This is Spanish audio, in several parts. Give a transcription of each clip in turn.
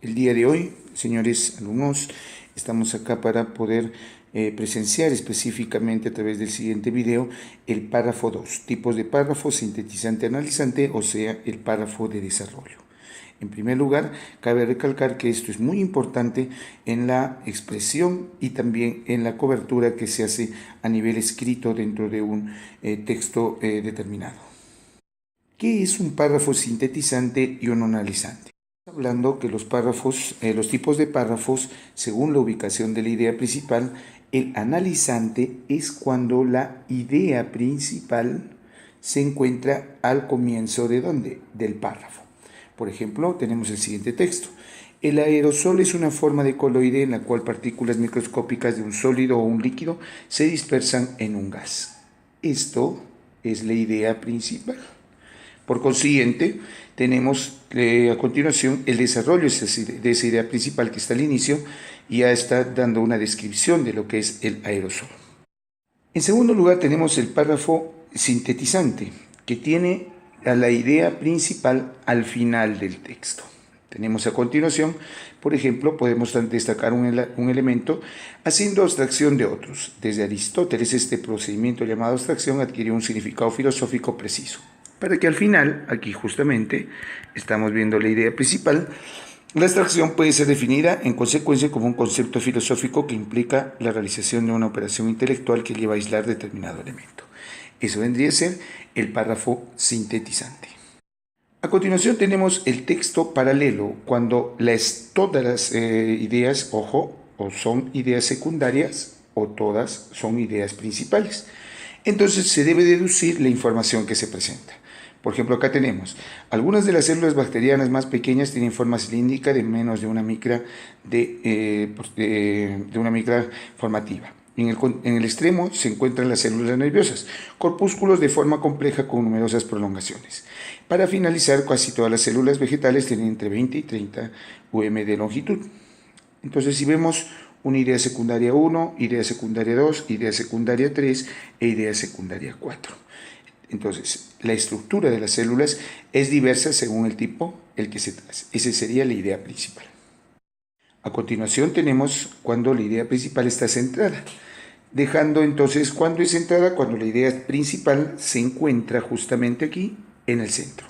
El día de hoy, señores alumnos, estamos acá para poder presenciar específicamente a través del siguiente video el párrafo 2, tipos de párrafo sintetizante analizante, o sea, el párrafo de desarrollo. En primer lugar, cabe recalcar que esto es muy importante en la expresión y también en la cobertura que se hace a nivel escrito dentro de un texto determinado. ¿Qué es un párrafo sintetizante y uno analizante? Hablando que los párrafos, los tipos de párrafos, según la ubicación de la idea principal, el analizante es cuando la idea principal se encuentra al comienzo ¿de dónde? Del párrafo. Por ejemplo, tenemos el siguiente texto. El aerosol es una forma de coloide en la cual partículas microscópicas de un sólido o un líquido se dispersan en un gas. Esto es la idea principal. Por consiguiente, tenemos a continuación el desarrollo de esa idea principal que está al inicio y ya está dando una descripción de lo que es el aerosol. En segundo lugar, tenemos el párrafo sintetizante, que tiene a la idea principal al final del texto. Tenemos a continuación, por ejemplo, podemos destacar un elemento haciendo abstracción de otros. Desde Aristóteles, este procedimiento llamado abstracción adquirió un significado filosófico preciso. Para que al final, aquí justamente, estamos viendo la idea principal. La abstracción puede ser definida en consecuencia como un concepto filosófico que implica la realización de una operación intelectual que lleva a aislar determinado elemento. Eso vendría a ser el párrafo sintetizante. A continuación tenemos el texto paralelo, cuando todas las ideas, ojo, o son ideas secundarias o todas son ideas principales. Entonces se debe deducir la información que se presenta. Por ejemplo, acá tenemos, algunas de las células bacterianas más pequeñas tienen forma cilíndrica de menos de una micra de una micra formativa. En el extremo se encuentran las células nerviosas, corpúsculos de forma compleja con numerosas prolongaciones. Para finalizar, casi todas las células vegetales tienen entre 20 y 30 UM de longitud. Entonces, si vemos una idea secundaria 1, idea secundaria 2, idea secundaria 3 e idea secundaria 4. Entonces, la estructura de las células es diversa según el tipo el que se trace. Esa sería la idea principal. A continuación tenemos cuando la idea principal está centrada. Dejando entonces, ¿cuándo es centrada? Cuando la idea principal se encuentra justamente aquí en el centro.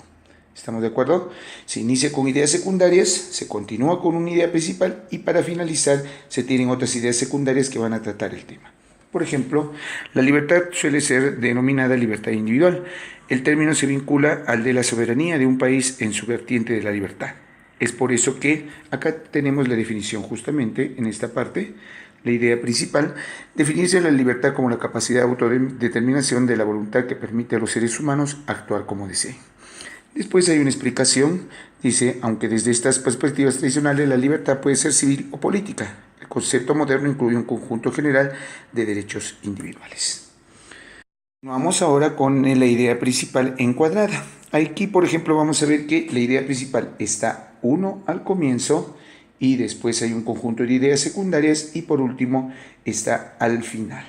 ¿Estamos de acuerdo? Se inicia con ideas secundarias, se continúa con una idea principal y para finalizar se tienen otras ideas secundarias que van a tratar el tema. Por ejemplo, la libertad suele ser denominada libertad individual. El término se vincula al de la soberanía de un país en su vertiente de la libertad. Es por eso que acá tenemos la definición justamente en esta parte, la idea principal, definirse la libertad como la capacidad de autodeterminación de la voluntad que permite a los seres humanos actuar como deseen. Después hay una explicación, dice, aunque desde estas perspectivas tradicionales la libertad puede ser civil o política, el concepto moderno incluye un conjunto general de derechos individuales. Vamos ahora con la idea principal encuadrada. Aquí, por ejemplo, vamos a ver que la idea principal está uno al comienzo y después hay un conjunto de ideas secundarias y por último está al final.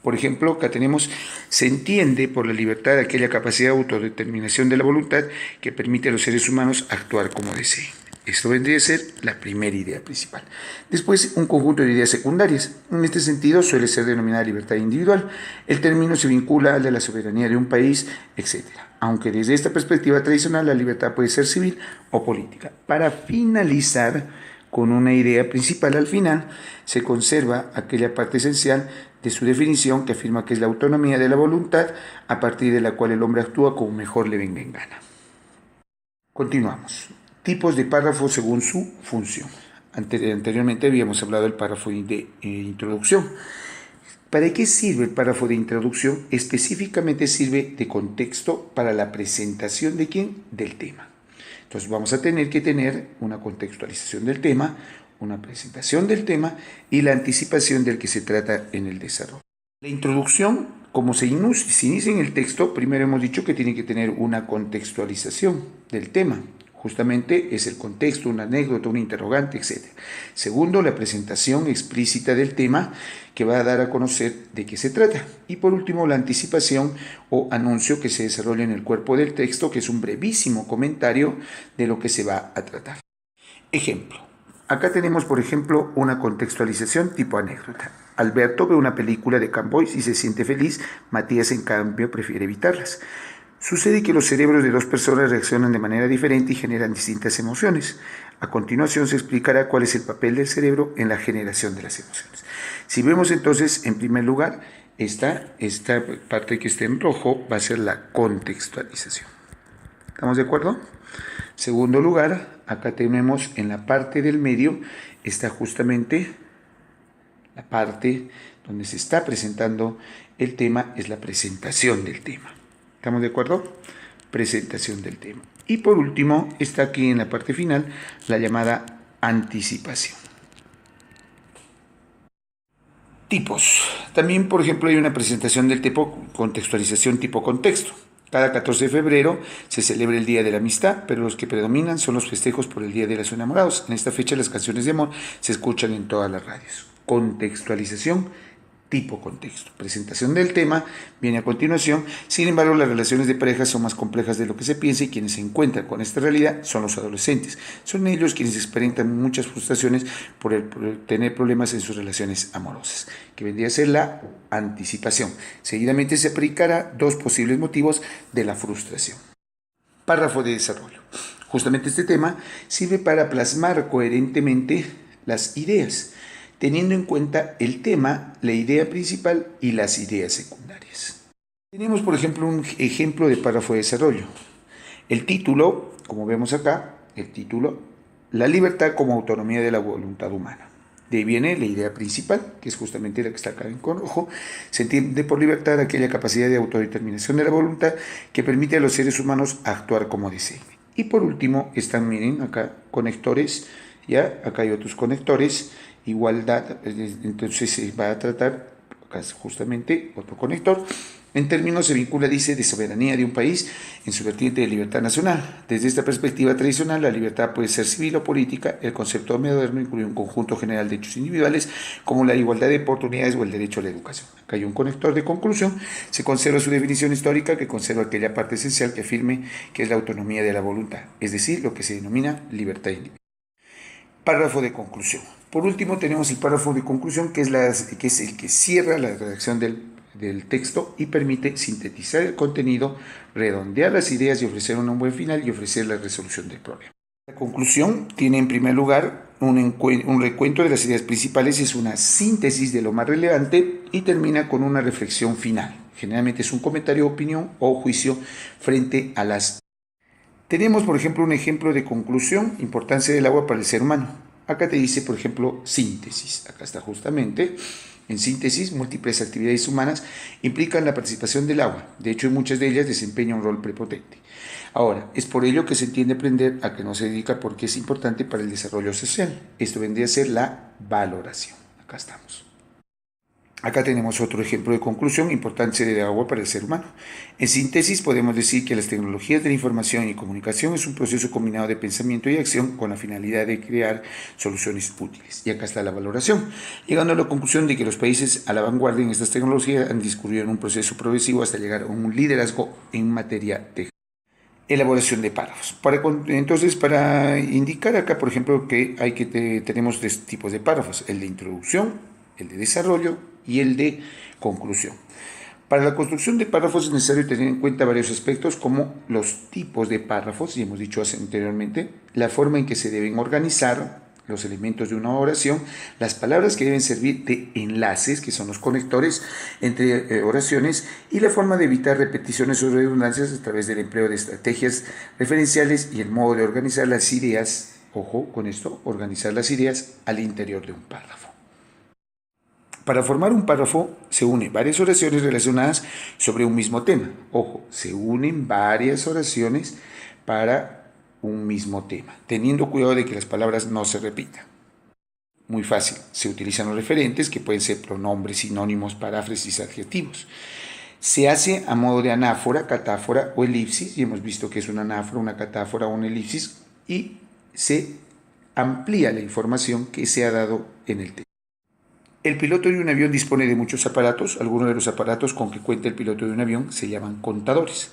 Por ejemplo, acá tenemos, se entiende por la libertad aquella capacidad de autodeterminación de la voluntad que permite a los seres humanos actuar como deseen. Esto vendría a ser la primera idea principal. Después, un conjunto de ideas secundarias. En este sentido, suele ser denominada libertad individual. El término se vincula al de la soberanía de un país, etc. Aunque desde esta perspectiva tradicional, la libertad puede ser civil o política. Para finalizar con una idea principal al final, se conserva aquella parte esencial de su definición que afirma que es la autonomía de la voluntad a partir de la cual el hombre actúa como mejor le venga en gana. Continuamos. Tipos de párrafos según su función. Anteriormente habíamos hablado del párrafo de introducción. ¿Para qué sirve el párrafo de introducción? Específicamente sirve de contexto para la presentación de ¿quién? Del tema. Entonces vamos a tener que tener una contextualización del tema, una presentación del tema y la anticipación del que se trata en el desarrollo. La introducción, como se inicia en el texto, primero hemos dicho que tiene que tener una contextualización del tema. Justamente es el contexto, una anécdota, un interrogante, etc. Segundo, la presentación explícita del tema que va a dar a conocer de qué se trata. Y por último, la anticipación o anuncio que se desarrolla en el cuerpo del texto, que es un brevísimo comentario de lo que se va a tratar. Ejemplo. Acá tenemos, por ejemplo, una contextualización tipo anécdota. Alberto ve una película de Camboys y se siente feliz. Matías, en cambio, prefiere evitarlas. Sucede que los cerebros de dos personas reaccionan de manera diferente y generan distintas emociones. A continuación se explicará cuál es el papel del cerebro en la generación de las emociones. Si vemos entonces, en primer lugar, esta parte que está en rojo va a ser la contextualización. ¿Estamos de acuerdo? Segundo lugar, acá tenemos en la parte del medio, está justamente la parte donde se está presentando el tema, es la presentación del tema. ¿Estamos de acuerdo? Presentación del tema. Y por último, está aquí en la parte final, la llamada anticipación. Tipos. También, por ejemplo, hay una presentación del tipo contextualización tipo contexto. Cada 14 de febrero se celebra el Día de la Amistad, pero los que predominan son los festejos por el Día de los Enamorados. En esta fecha las canciones de amor se escuchan en todas las radios. Contextualización tipo contexto. Presentación del tema viene a continuación. Sin embargo, las relaciones de pareja son más complejas de lo que se piensa y quienes se encuentran con esta realidad son los adolescentes. Son ellos quienes experimentan muchas frustraciones por tener problemas en sus relaciones amorosas, que vendría a ser la anticipación. Seguidamente se aplicará dos posibles motivos de la frustración. Párrafo de desarrollo. Justamente este tema sirve para plasmar coherentemente las ideas, teniendo en cuenta el tema, la idea principal y las ideas secundarias. Tenemos, por ejemplo, un ejemplo de párrafo de desarrollo. El título, como vemos acá, el título, la libertad como autonomía de la voluntad humana. De ahí viene la idea principal, que es justamente la que está acá en rojo. Se entiende por libertad aquella capacidad de autodeterminación de la voluntad que permite a los seres humanos actuar como deseen. Y por último están, miren, acá conectores, ya, acá hay otros conectores, igualdad, entonces se va a tratar acá justamente otro conector. En términos se vincula, dice, de soberanía de un país en su vertiente de libertad nacional. Desde esta perspectiva tradicional, la libertad puede ser civil o política. El concepto moderno incluye un conjunto general de hechos individuales como la igualdad de oportunidades o el derecho a la educación. Acá hay un conector de conclusión. Se conserva su definición histórica, que conserva aquella parte esencial que afirme que es la autonomía de la voluntad, es decir, lo que se denomina libertad individual. Párrafo de conclusión. Por último tenemos el párrafo de conclusión, que es el que cierra la redacción del texto y permite sintetizar el contenido, redondear las ideas y ofrecer un buen final y ofrecer la resolución del problema. La conclusión tiene en primer lugar un recuento de las ideas principales, es una síntesis de lo más relevante y termina con una reflexión final. Generalmente es un comentario, opinión o juicio frente a las. Tenemos, por ejemplo, un ejemplo de conclusión, importancia del agua para el ser humano. Acá te dice, por ejemplo, síntesis. Acá está justamente. En síntesis, múltiples actividades humanas implican la participación del agua. De hecho, en muchas de ellas desempeña un rol prepotente. Ahora, es por ello que se entiende aprender a que no se dedica porque es importante para el desarrollo social. Esto vendría a ser la valoración. Acá estamos. Acá tenemos otro ejemplo de conclusión, importancia del agua para el ser humano. En síntesis, podemos decir que las tecnologías de la información y comunicación es un proceso combinado de pensamiento y acción con la finalidad de crear soluciones útiles. Y acá está la valoración, llegando a la conclusión de que los países a la vanguardia en estas tecnologías han discurrido en un proceso progresivo hasta llegar a un liderazgo en materia de elaboración de párrafos. Entonces, para indicar acá, por ejemplo, que tenemos tres tipos de párrafos: el de introducción, el de desarrollo y el de conclusión. Para la construcción de párrafos es necesario tener en cuenta varios aspectos como los tipos de párrafos, y hemos dicho anteriormente, la forma en que se deben organizar los elementos de una oración, las palabras que deben servir de enlaces, que son los conectores entre oraciones, y la forma de evitar repeticiones o redundancias a través del empleo de estrategias referenciales y el modo de organizar las ideas, ojo con esto, organizar las ideas al interior de un párrafo. Para formar un párrafo se unen varias oraciones relacionadas sobre un mismo tema. Ojo, se unen varias oraciones para un mismo tema, teniendo cuidado de que las palabras no se repitan. Muy fácil, se utilizan los referentes que pueden ser pronombres, sinónimos, paráfrasis, adjetivos. Se hace a modo de anáfora, catáfora o elipsis, y hemos visto que es una anáfora, una catáfora o una elipsis, y se amplía la información que se ha dado en el texto. El piloto de un avión dispone de muchos aparatos. Algunos de los aparatos con que cuenta el piloto de un avión se llaman contadores.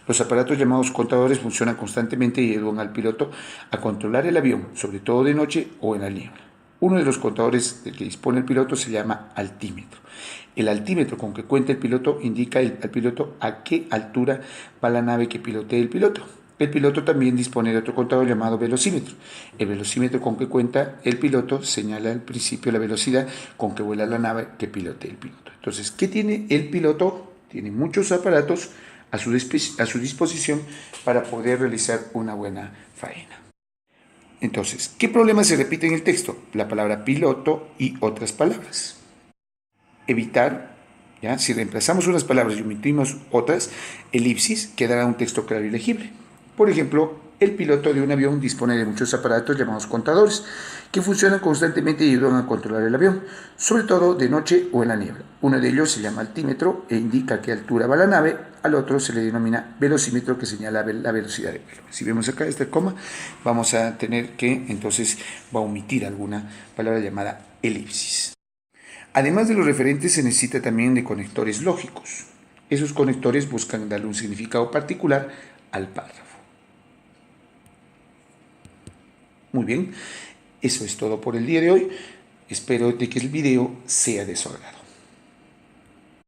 Los aparatos llamados contadores funcionan constantemente y ayudan al piloto a controlar el avión, sobre todo de noche o en la niebla. Uno de los contadores del que dispone el piloto se llama altímetro. El altímetro con que cuenta el piloto indica al piloto a qué altura va la nave que pilotea el piloto. El piloto también dispone de otro contador llamado velocímetro. El velocímetro con que cuenta el piloto señala al principio la velocidad con que vuela la nave que pilotea el piloto. Entonces, ¿qué tiene el piloto? Tiene muchos aparatos a su disposición para poder realizar una buena faena. Entonces, ¿qué problemas se repiten en el texto? La palabra piloto y otras palabras. Evitar, ¿ya? Si reemplazamos unas palabras y omitimos otras, elipsis, quedará un texto claro y legible. Por ejemplo, el piloto de un avión dispone de muchos aparatos llamados contadores, que funcionan constantemente y ayudan a controlar el avión, sobre todo de noche o en la niebla. Uno de ellos se llama altímetro e indica a qué altura va la nave, al otro se le denomina velocímetro, que señala la velocidad del vuelo. Si vemos acá este coma, vamos a tener que entonces va a omitir alguna palabra llamada elipsis. Además de los referentes, se necesita también de conectores lógicos. Esos conectores buscan darle un significado particular al párrafo. Muy bien, eso es todo por el día de hoy. Espero de que el video sea de su agrado.